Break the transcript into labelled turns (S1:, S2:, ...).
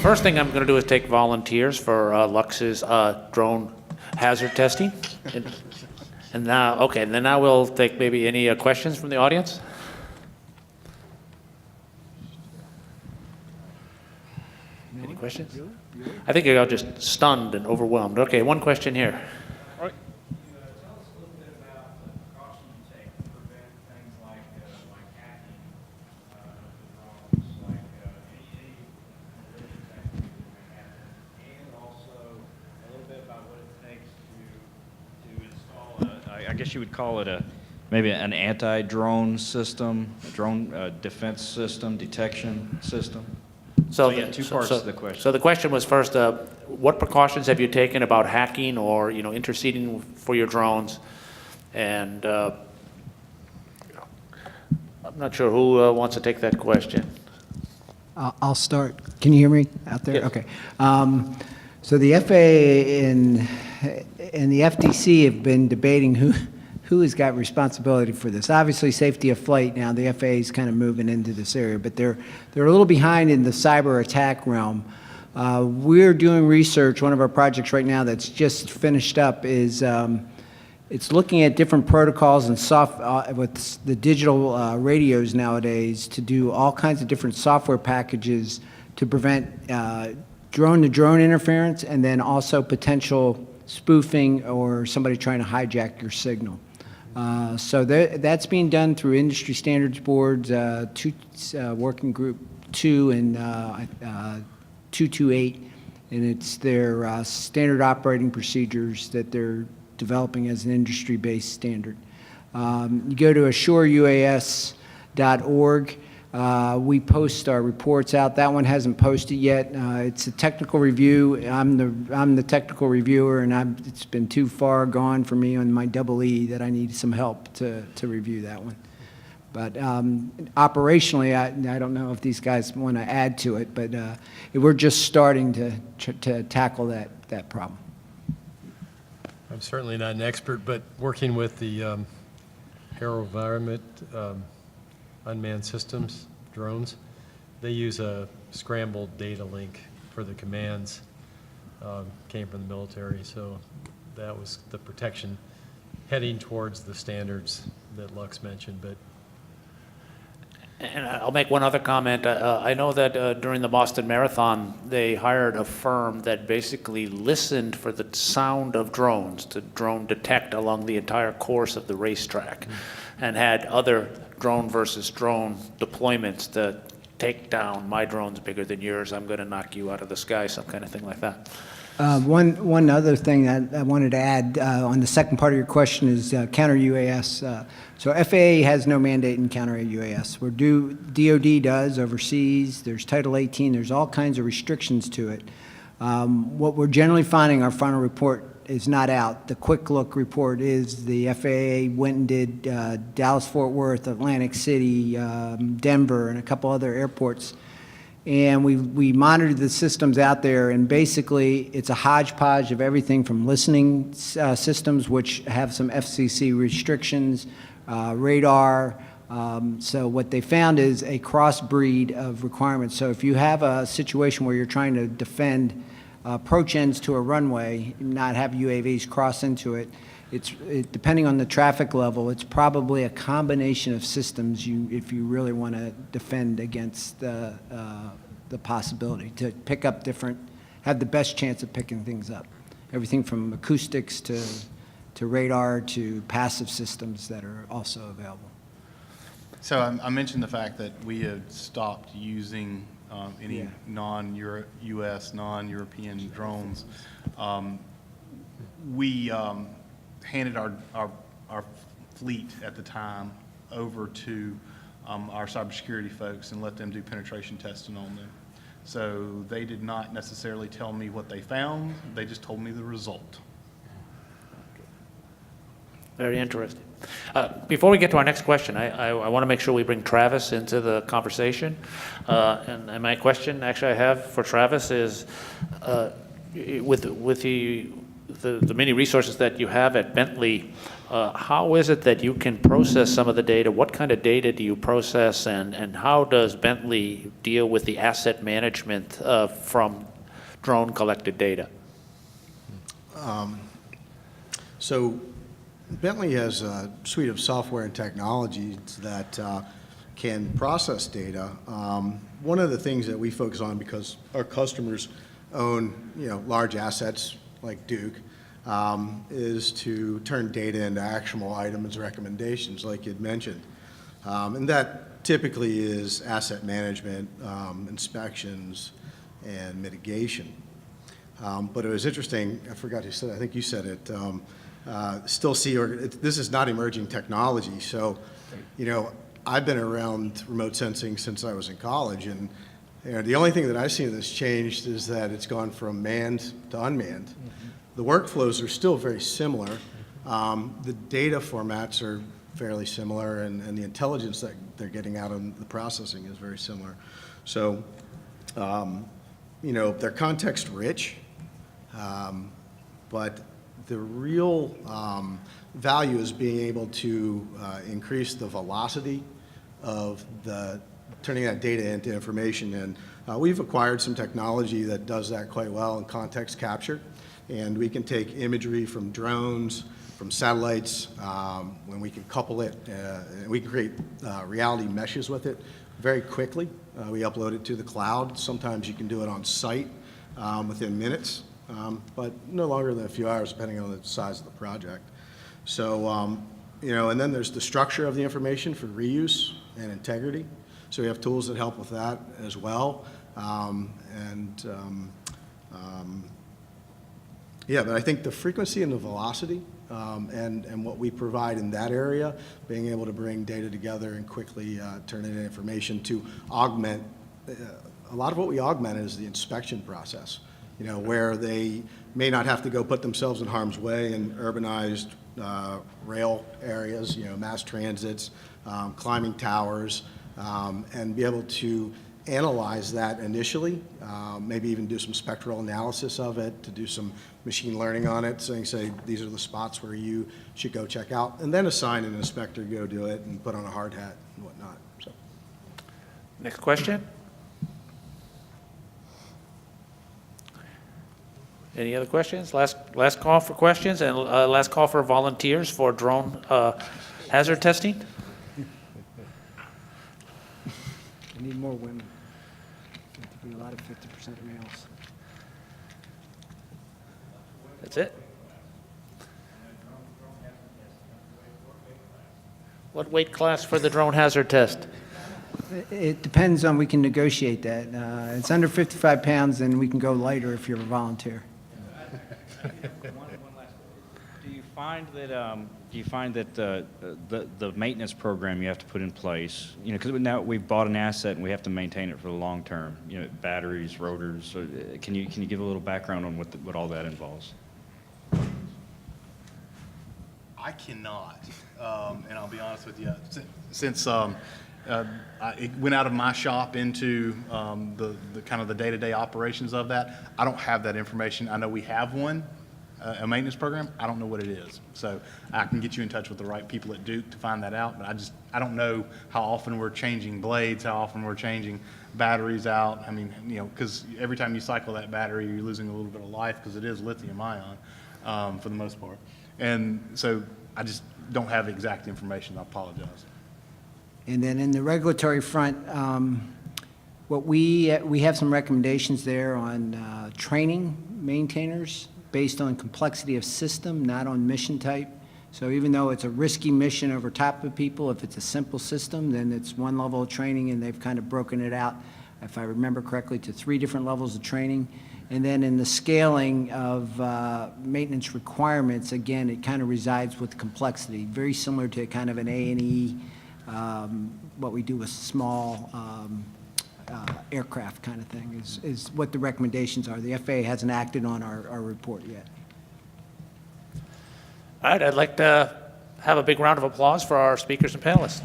S1: first thing I'm going to do is take volunteers for Lux's drone hazard testing. And now, okay, and then now we'll take maybe any questions from the audience. Any questions? I think you're all just stunned and overwhelmed. Okay, one question here.
S2: All right. Tell us a little bit about the precaution you take to prevent things like hacking drones, like any malicious activity that may happen, and also a little bit about what it takes to install I guess you would call it maybe an anti-drone system, drone defense system, detection system.
S1: So
S2: yeah, two parts to the question.
S1: So the question was first, what precautions have you taken about hacking or interceding for your drones? And I'm not sure who wants to take that question.
S3: I'll start. Can you hear me out there?
S1: Yes.
S3: Okay. So the FAA and the FTC have been debating who has got responsibility for this. Obviously, safety of flight now, the FAA is kind of moving into this area, but they're a little behind in the cyber attack realm. We're doing research. One of our projects right now that's just finished up is it's looking at different protocols and with the digital radios nowadays to do all kinds of different software packages to prevent drone-to-drone interference and then also potential spoofing or somebody trying to hijack your signal. So that's being done through industry standards boards, Working Group 2 and 228, and it's their standard operating procedures that they're developing as an industry-based standard. You go to assureuas.org. We post our reports out. That one hasn't posted yet. It's a technical review. I'm the technical reviewer, and it's been too far gone for me on my EE that I need some help to review that one. But operationally, I don't know if these guys want to add to it, but we're just starting to tackle that problem.
S4: I'm certainly not an expert, but working with the AeroVironment unmanned systems, drones, they use a scrambled data link for the commands, came from the military, so that was the protection heading towards the standards that Lux mentioned. But
S1: And I'll make one other comment. I know that during the Boston Marathon, they hired a firm that basically listened for the sound of drones to drone detect along the entire course of the racetrack, and had other drone versus drone deployments to take down, my drone's bigger than yours, I'm going to knock you out of the sky, some kind of thing like that.
S3: One other thing that I wanted to add on the second part of your question is counter UAS. So FAA has no mandate in counter UAS. DOD does overseas. There's Title 18. There's all kinds of restrictions to it. What we're generally finding, our final report is not out. The quick look report is the FAA went and did Dallas, Fort Worth, Atlantic City, Denver, and a couple other airports. And we monitored the systems out there, and basically it's a hodgepodge of everything from listening systems, which have some FCC restrictions, radar. So what they found is a crossbreed of requirements. So if you have a situation where you're trying to defend approach ends to a runway, not have UAVs cross into it, depending on the traffic level, it's probably a combination of systems if you really want to defend against the possibility to pick up have the best chance of picking things up. Everything from acoustics to radar to passive systems that are also available.
S5: So I mentioned the fact that we had stopped using any non-US, non-European drones. We handed our fleet at the time over to our cybersecurity folks and let them do penetration testing on them. So they did not necessarily tell me what they found, they just told me the result.
S1: Very interesting. Before we get to our next question, I want to make sure we bring Travis into the conversation. And my question actually I have for Travis is, with the the many resources that you have at Bentley, how is it that you can process some of the data? What kind of data do you process, and how does Bentley deal with the asset management from drone collected data?
S6: So Bentley has a suite of software and technologies that can process data. One of the things that we focus on, because our customers own, large assets like Duke, is to turn data into actionable items, recommendations, like you'd mentioned. And that typically is asset management, inspections, and mitigation. But it was interesting, I forgot who said it, I think you said it, this is not emerging technology. So, I've been around remote sensing since I was in college, and the only thing that I've seen that's changed is that it's gone from manned to unmanned. Mm-hmm. The workflows are still very similar. The data formats are fairly similar, and the intelligence that they're getting out of the processing is very similar. So, they're context rich, but the real value is being able to increase the velocity of turning that data into information. And we've acquired some technology that does that quite well in context capture. And we can take imagery from drones, from satellites, when we can couple it, and we can create reality meshes with it very quickly. We upload it to the cloud. Sometimes you can do it on site within minutes, but no longer than a few hours, depending on the size of the project. So, and then there's the structure of the information for reuse and integrity. So we have tools that help with that as well. Yeah, but I think the frequency and the velocity and what we provide in that area, being able to bring data together and quickly turn it into information to augment, a lot of what we augment is the inspection process, where they may not have to go put themselves in harm's way in urbanized rail areas, mass transits, climbing towers, and be able to analyze that initially, maybe even do some spectral analysis of it, to do some machine learning on it, say these are the spots where you should go check out, and then assign an inspector to go do it and put on a hard hat and whatnot. So.
S1: Next question? Any other questions? Last call for questions, and last call for volunteers for drone hazard testing.
S3: We need more women. There have to be a lot of 50% males.
S1: That's it? What weight class for the drone hazard test?
S3: It depends on, we can negotiate that. It's under 55 pounds, then we can go lighter if you're a volunteer.
S2: One last. Do you find that the maintenance program you have to put in place, because now we've bought an asset and we have to maintain it for the long term, batteries, rotors. So can you give a little background on what all that involves?
S5: I cannot, and I'll be honest with you, since it went out of my shop into the kind of the day-to-day operations of that, I don't have that information. I know we have one, a maintenance program. I don't know what it is. So I can get you in touch with the right people at Duke to find that out, but I don't know how often we're changing blades, how often we're changing batteries out. I mean, because every time you cycle that battery, you're losing a little bit of life, because it is lithium ion for the most part. And so I just don't have exact information. I apologize.
S3: And then in the regulatory front, what we have some recommendations there on training maintainers based on complexity of system, not on mission type. So even though it's a risky mission over top of people, if it's a simple system, then it's one level of training, and they've kind of broken it out, if I remember correctly, to 3 different levels of training. And then in the scaling of maintenance requirements, again, it kind of resides with complexity, very similar to kind of an A&E, what we do with small aircraft kind of thing is what the recommendations are. The FAA hasn't acted on our report yet.
S1: All right, I'd like to have a big round of applause for our speakers and panelists.